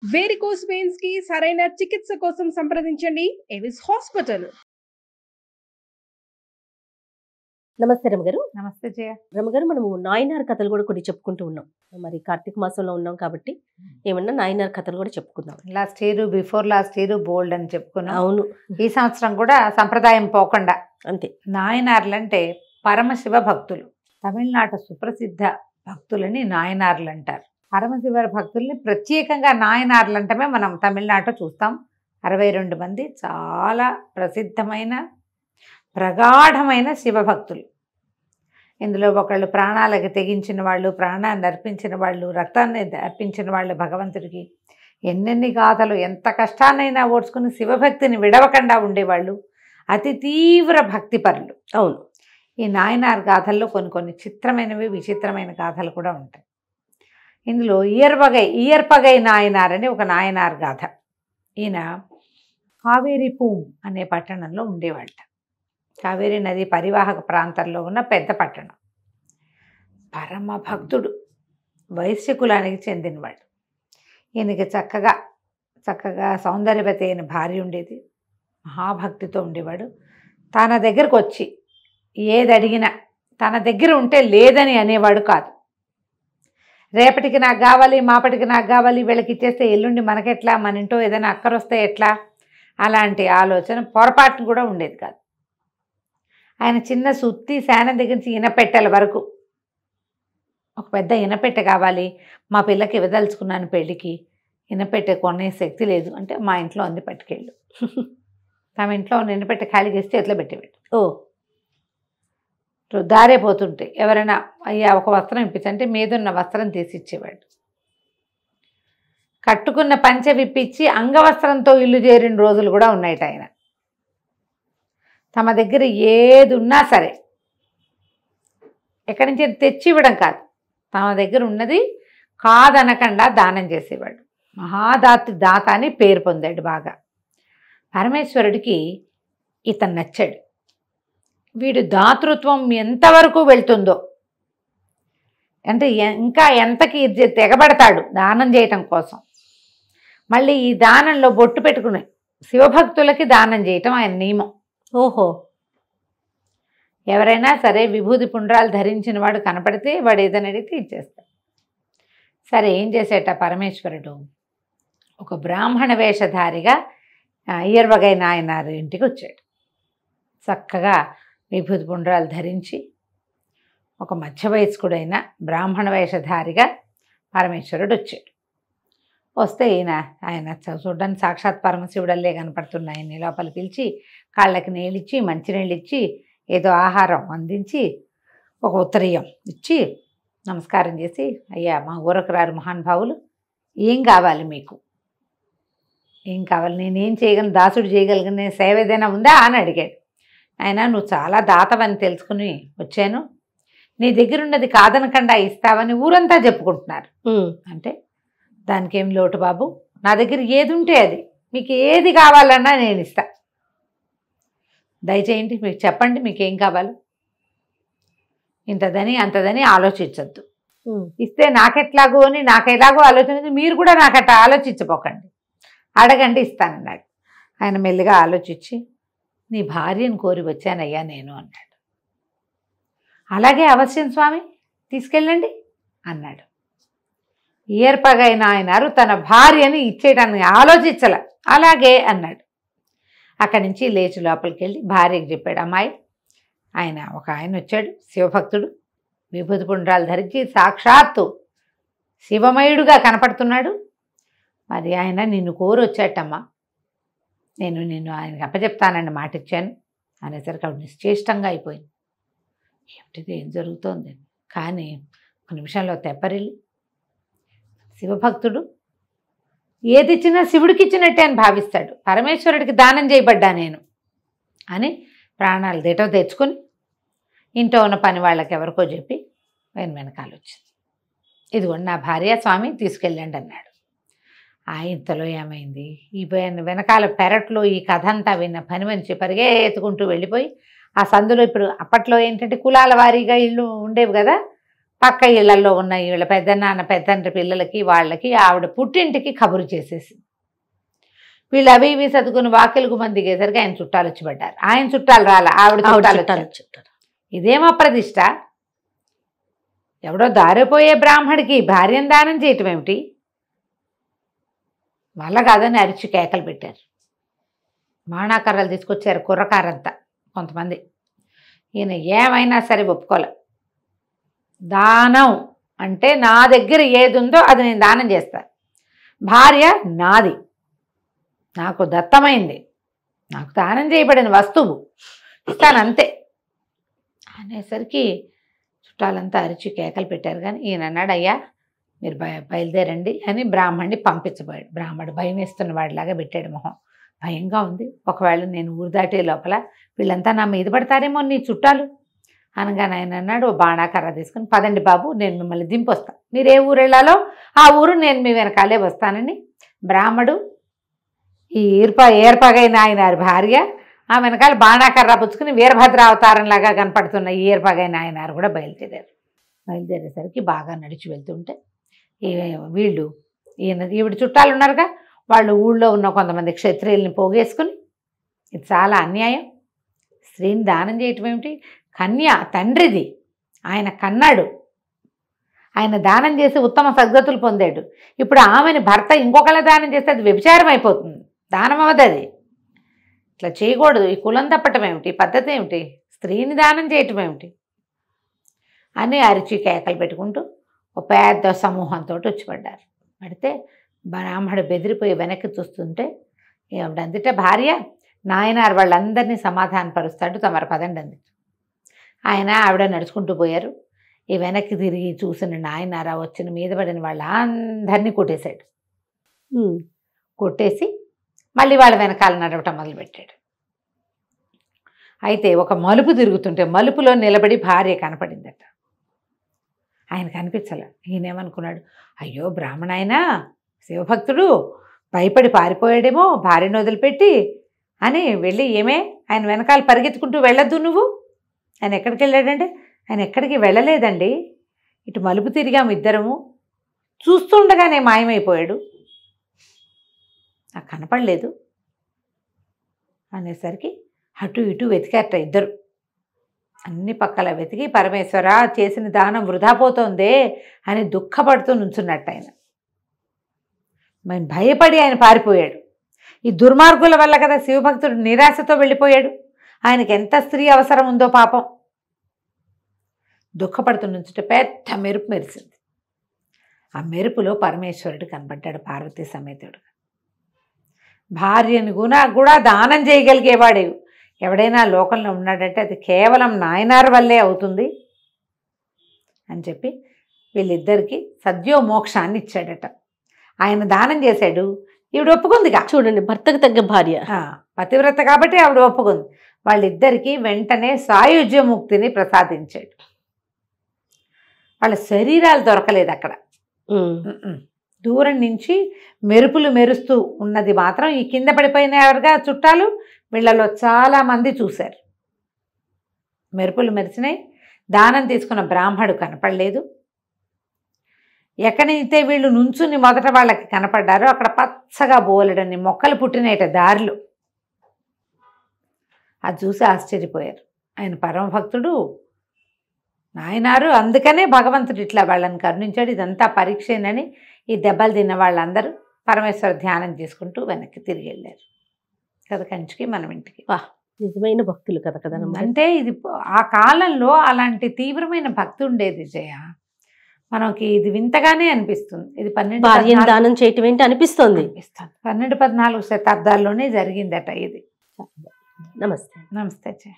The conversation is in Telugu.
వేరికోస్ వెయిన్స్ కి సరైన చికిత్స కోసం సంప్రదించండి ఎవిస్ హాస్పిటల్. నమస్తే రమగారు. నమస్తే జయ. రమగారు, మనము నాయనార్ కథలు కూడా కొన్ని చెప్పుకుంటూ ఉన్నాం. మరి కార్తీక మాసంలో ఉన్నాం కాబట్టి ఏమన్నా నాయనార్ కథలు కూడా చెప్పుకుందాం. Last year, before last year bold అని చెప్పుకున్నాం. అవును, ఈ సంవత్సరం కూడా సంప్రదాయం పోకుండా అంతే. నాయనార్లు అంటే పరమశివ భక్తులు. తమిళనాడు సుప్రసిద్ధ భక్తులని నాయనార్లు అంటారు. పరమశివ భక్తుల్ని ప్రత్యేకంగా నాయనార్లు అంటమే మనం తమిళనాడులో చూస్తాం. 62 మంది చాలా ప్రసిద్ధమైన ప్రగాఢమైన శివభక్తులు. ఇందులో ఒకళ్ళు ప్రాణాలకి తెగించిన వాళ్ళు, ప్రాణాన్ని అర్పించిన వాళ్ళు, రక్తాన్ని అర్పించిన వాళ్ళు భగవంతుడికి. ఎన్నెన్ని గాథలు, ఎంత కష్టాన్నైనా ఓడ్చుకుని శివభక్తిని విడవకుండా ఉండేవాళ్ళు. అతి తీవ్ర భక్తిపరులు. అవును, ఈ నాయనార్ గాథల్లో కొన్ని చిత్రమైనవి, విచిత్రమైన గాథలు కూడా ఉంటాయి. ఇందులో ఇయర్పగై నాయనార్ అని ఒక నాయనార్ గాథ. ఈయన కావేరి పూం అనే పట్టణంలో ఉండేవాళ్ళ. కావేరీ నది పరివాహక ప్రాంతంలో ఉన్న పెద్ద పట్టణం. పరమ భక్తుడు, వైశ్య కులానికి చెందినవాడు. ఈయనకి చక్కగా సౌందర్యవతి అయిన భార్య ఉండేది. మహాభక్తితో ఉండేవాడు. తన దగ్గరకు వచ్చి ఏది అడిగినా తన దగ్గర ఉంటే లేదని అనేవాడు కాదు. రేపటికి నాకు కావాలి, మాపటికి నాకు కావాలి, వీళ్ళకి ఇచ్చేస్తే ఎల్లుండి మనకెట్లా, మన ఇంట్లో ఏదైనా అక్కరొస్తే ఎట్లా, అలాంటి ఆలోచన పొరపాటును కూడా ఉండేది కాదు. ఆయన చిన్న సుత్తి శానం దగ్గర నుంచి ఇనపెట్టెల వరకు, ఒక పెద్ద ఇనపెట్టె కావాలి, మా పిల్లకి ఇవ్వదలుచుకున్నాను పెళ్ళికి, ఇనపెట్టె కొనే శక్తి లేదు అంటే మా ఇంట్లో ఉంది, పట్టుకెళ్ళు. తమ ఇంట్లో ఉన్న ఇనపెట్టె ఖాళీగా ఇస్తే ఎట్లా పెట్టేవాడు. దారే పోతుంటే ఎవరైనా అయ్యా ఒక వస్త్రం ఇప్పించంటే మీదున్న వస్త్రం తీసి ఇచ్చేవాడు. కట్టుకున్న పంచె విప్పించి అంగవస్త్రంతో ఇల్లు చేరిన రోజులు కూడా ఉన్నాయట. ఆయన తమ దగ్గర ఏది ఉన్నా సరే ఎక్కడి నుంచి తెచ్చి ఇవ్వడం కాదు, తమ దగ్గర ఉన్నది కాదనకుండా దానం చేసేవాడు. దాత అని పేరు పొందాడు బాగా. పరమేశ్వరుడికి ఇతను నచ్చాడు. వీడు దాతృత్వం ఎంతవరకు వెళ్తుందో, అంటే ఇంకా ఎంతకి తెగబడతాడు దానం చేయటం కోసం. మళ్ళీ ఈ దానంలో బొట్టు పెట్టుకుని శివభక్తులకి దానం చేయటం ఆయన నియమం. ఎవరైనా సరే విభూతి పుండ్రాలు ధరించిన వాడు కనపడితే వాడు ఏదైనా అడిగితే ఇచ్చేస్తాడు. సరే, ఏం చేసేట పరమేశ్వరుడు ఒక బ్రాహ్మణ వేషధారిగా ఇయర్వగై నాయనారు ఇంటికి వచ్చాడు. చక్కగా విభూతి పుండ్రాలు ధరించి ఒక మధ్య వయస్కుడైన బ్రాహ్మణ వేషధారిగా పరమేశ్వరుడు వచ్చాడు. వస్తే ఆయన చూడడానికి సాక్షాత్ పరమశివుడల్లే కనపడుతున్న ఆయన్ని లోపల పిలిచి కాళ్ళకి నీళ్ళిచ్చి, మంచినీళ్ళు ఇచ్చి, ఏదో ఆహారం అందించి, ఒక ఉత్తరీయం ఇచ్చి నమస్కారం చేసి, అయ్యా మా ఊరకు రారు మహానుభావులు, ఏం కావాలి మీకు, ఏం కావాలి, నేనేం చేయగలను, దాసుడు చేయగలిగిన సేవ ఏదైనా ఉందా అని అడిగాడు. ఆయన, నువ్వు చాలా దాతవని తెలుసుకుని వచ్చాను, నీ దగ్గర ఉన్నది కాదనకుండా ఇస్తావని ఊరంతా చెప్పుకుంటున్నారు. అంటే దానికి ఏం లోటు బాబు, నా దగ్గర ఏది ఉంటే అది, మీకు ఏది కావాలన్నా నేను ఇస్తా, దయచేయండి మీకు చెప్పండి మీకేం కావాలి, ఇంతదని అంతదని ఆలోచించద్దు, ఇస్తే నాకెట్లాగో అని నాకెలాగో ఆలోచించి మీరు కూడా నాకట్లా ఆలోచించపోకండి, అడగండి ఇస్తానన్నాడు. ఆయన మెల్లిగా ఆలోచించి, నీ భార్యను కోరి వచ్చానయ్యా నేను అన్నాడు. అలాగే అవశ్యం స్వామి, తీసుకెళ్ళండి అన్నాడు. ఏర్పగైన ఆయనారు తన భార్యని ఇచ్చేయడానికి ఆలోచించల, అలాగే అన్నాడు. అక్కడి నుంచి లేచి లోపలికి వెళ్ళి భార్యకి చెప్పాడు. అమ్మాయి, ఒక ఆయన వచ్చాడు, శివభక్తుడు, విభూతి పుండ్రాలు ధరించి సాక్షాత్తు శివమయుడుగా కనపడుతున్నాడు. మరి ఆయన నిన్ను కోరి వచ్చాటమ్మా, నేను ఆయనకి అప్పచెప్తానని మాట ఇచ్చాను అనేసరికి ఆవిడ నిశ్చేష్టంగా అయిపోయింది. ఏమిటిది, ఏం జరుగుతోంది? కానీ ఒక నిమిషంలో తెప్పరిల్లి, శివభక్తుడు ఏది ఇచ్చినా శివుడికి ఇచ్చినట్టే అని భావిస్తాడు, పరమేశ్వరుడికి దానం చేయబడ్డా నేను అని ప్రాణాలు దిటవ తెచ్చుకొని ఇంట్లో ఉన్న పని వాళ్ళకి ఎవరికో చెప్పి వెనకాల వచ్చింది. ఇదిగోండి నా భార్య, స్వామి తీసుకెళ్ళండి అన్నాడు. ఇంతలో ఏమైంది, ఈ వెనకాల పెరట్లో ఈ కథ అంతా విన్న పని మనిషి పరిగెత్తుకుంటూ వెళ్ళిపోయి ఆ సందులో, ఇప్పుడు అప్పట్లో ఏంటంటే కులాల వారీగా ఇళ్ళు ఉండేవి కదా, పక్క ఇళ్లలో ఉన్న వీళ్ళ పెద్దనాన్న పెద్దండ్రి పిల్లలకి వాళ్ళకి ఆవిడ పుట్టింటికి కబురు చేసేసి వీళ్ళు అవి ఇవి సర్దుకుని వాకిలకు మంది దిగేసరికి ఆయన చుట్టాలు వచ్చి పడ్డారు. ఆయన చుట్టాలు రాలా, ఆవిడ చుట్టాలు వచ్చారు. ఇదేమో ప్రతిష్ట. ఎవడో దారిపోయే బ్రాహ్మడికి భార్యను దానం చేయటం ఏమిటి? వల్ల కాదని అరిచి కేకలు పెట్టారు. మాణాకర్రలు తీసుకొచ్చారు కుర్రకారంతా కొంతమంది. ఈయన ఏమైనా సరే ఒప్పుకోలే. దానం అంటే నా దగ్గర ఏది ఉందో అది నేను దానం చేస్తాను. భార్య నాది, నాకు దత్తమైంది, నాకు దానం చేయబడిన వస్తువు, ఇస్తానంతే అనేసరికి చుట్టాలంతా అరిచి కేకలు పెట్టారు. కానీ ఈయన అన్నాడు, అయ్యా మీరు బయలుదేరండి అని బ్రాహ్మణ్ణి పంపించబోయాడు. బ్రాహ్మణుడు భయం వేస్తున్న వాడిలాగా పెట్టాడు మొహం. భయంగా ఉంది, ఒకవేళ నేను ఊరు దాటే లోపల వీళ్ళంతా నా మీద పడతారేమో నీ చుట్టాలు అనగానే ఆయన అన్నాడు, ఓ బాణాకర్ర తీసుకుని పదండి బాబు, నేను మిమ్మల్ని దింపొస్తాను, మీరు ఏ ఊరు వెళ్ళాలో ఆ ఊరు నేను మీ వెనకాలే వస్తానని బ్రాహ్మడు ఈ ఏర్పగైన ఆయన భార్య ఆ వెనకాల బాణాకర్ర పుచ్చుకుని వీరభద్ర అవతారంలాగా కనపడుతున్న ఈ ఏర్పగైన ఆయన కూడా బయలుదేరారు. బయలుదేరేసరికి బాగా నడిచి వెళ్తుంటే వీళ్ళు ఈవిడ చుట్టాలు ఉన్నారుగా, వాళ్ళు ఊళ్ళో ఉన్న కొంతమంది క్షత్రియుల్ని పోగేసుకుని ఇది చాలా అన్యాయం, స్త్రీని దానం చేయటం ఏమిటి, కన్య తండ్రిది, ఆయన కన్నాడు, ఆయన దానం చేసి ఉత్తమ సద్గతులు పొందాడు. ఇప్పుడు ఆమెని భర్త ఇంకొకళ్ళ దానం చేస్తే అది వ్యభిచారం అయిపోతుంది, దానం అవ్వదు. అది ఇట్లా చేయకూడదు, ఈ కులం తప్పటం ఏమిటి, పద్ధతి ఏమిటి, స్త్రీని దానం చేయటం ఏమిటి అని అరిచి కేకలు పెట్టుకుంటూ ఒక పెద్ద సమూహంతో వచ్చి పడ్డారు. పడితే బ్రాహ్మడు బెదిరిపోయి వెనక్కి చూస్తుంటే ఆవిడందిట భార్య నాయనారు వాళ్ళందరినీ సమాధానపరుస్తాడు, తమరు పదండి అంది. ఆయన ఆవిడ నడుచుకుంటూ పోయారు. ఈ వెనక్కి తిరిగి చూసిన నాయనారా వచ్చిన మీద పడిన వాళ్ళందరినీ కొట్టేశాడు. కొట్టేసి మళ్ళీ వాళ్ళ వెనకాల నడవటం మొదలుపెట్టాడు. అయితే ఒక మలుపు తిరుగుతుంటే మలుపులో నిలబడి భార్య కనపడిందట. ఆయన కనిపించలే. ఈయనేమనుకున్నాడు, అయ్యో బ్రాహ్మణాయన శివభక్తుడు భయపడి పారిపోయాడేమో భార్యను వదిలిపెట్టి అని వెళ్ళి, ఏమే ఆయన వెనకాల పరిగెత్తుకుంటూ వెళ్ళొద్దు నువ్వు. ఆయన ఎక్కడికి వెళ్ళాడంటే, ఆయన ఎక్కడికి వెళ్ళలేదండి, ఇటు మలుపు తిరిగాము ఇద్దరము, చూస్తుండగానే మాయమైపోయాడు, నాకు కనపడలేదు అనేసరికి అటు ఇటు వెతికారట ఇద్దరు. అన్ని పక్కల వెతికి పరమేశ్వర చేసిన దానం వృధా పోతోందే అని దుఃఖపడుతూ నుంచున్నట్టు ఆయన. మరి భయపడి ఆయన పారిపోయాడు. ఈ దుర్మార్గుల వల్ల కదా శివభక్తుడు నిరాశతో వెళ్ళిపోయాడు. ఆయనకి ఎంత స్త్రీ అవసరం ఉందో పాపం. దుఃఖపడుతూ నుంచుంటే పెద్ద మెరుపు మెరిసింది. ఆ మెరుపులో పరమేశ్వరుడు కనబడ్డాడు పార్వతీ సమేతుడు. భార్యను కూడా దానం చేయగలిగేవాడు ఎవడైనా లోకంలో ఉన్నాడంటే అది కేవలం నాయనార్ వల్లే అవుతుంది అని చెప్పి వీళ్ళిద్దరికీ సద్యో మోక్షాన్ని ఇచ్చాడట. ఆయన దానం చేశాడు, ఈవిడ ఒప్పుకుందిగా. చూడండి, భర్తకు తగ్గ భార్య, పతివ్రత కాబట్టి ఆవిడ ఒప్పుకుంది. వాళ్ళిద్దరికీ వెంటనే సాయుజ్యముక్తిని ప్రసాదించాడు. వాళ్ళ శరీరాలు దొరకలేదు అక్కడ. దూరం నుంచి మెరుపులు మెరుస్తూ ఉన్నది మాత్రం ఈ కింద పడిపోయినగా చుట్టాలు వీళ్ళలో చాలామంది చూశారు. మెరుపులు మెరిసినాయి. దానం తీసుకున్న బ్రాహ్మడు కనపడలేదు. ఎక్కడైతే వీళ్ళు నుంచుని మొదట వాళ్ళకి కనపడ్డారో అక్కడ పచ్చగా బోలెడని మొక్కలు పుట్టినాయట దారిలో. అది చూసి ఆశ్చర్యపోయారు. ఆయన పరమభక్తుడు నాయనారు, అందుకనే భగవంతుడు ఇట్లా వాళ్ళని కరుణించాడు, ఇదంతా పరీక్షేనని ఈ దెబ్బలు తిన్న వాళ్ళందరూ పరమేశ్వర ధ్యానం చేసుకుంటూ వెనక్కి తిరిగి వెళ్ళారు కదా కంచికి, మనం ఇంటికి. నిజమైన భక్తులు కదా కదా. అంటే ఇది ఆ కాలంలో అలాంటి తీవ్రమైన భక్తి ఉండేది జయ. మనకి ఇది వింతగానే అనిపిస్తుంది. ఇది 12 దానం చేయటం ఏంటి అనిపిస్తుంది. 12-14 శతాబ్దాల్లోనే జరిగిందట ఇది. నమస్తే. నమస్తే జయ.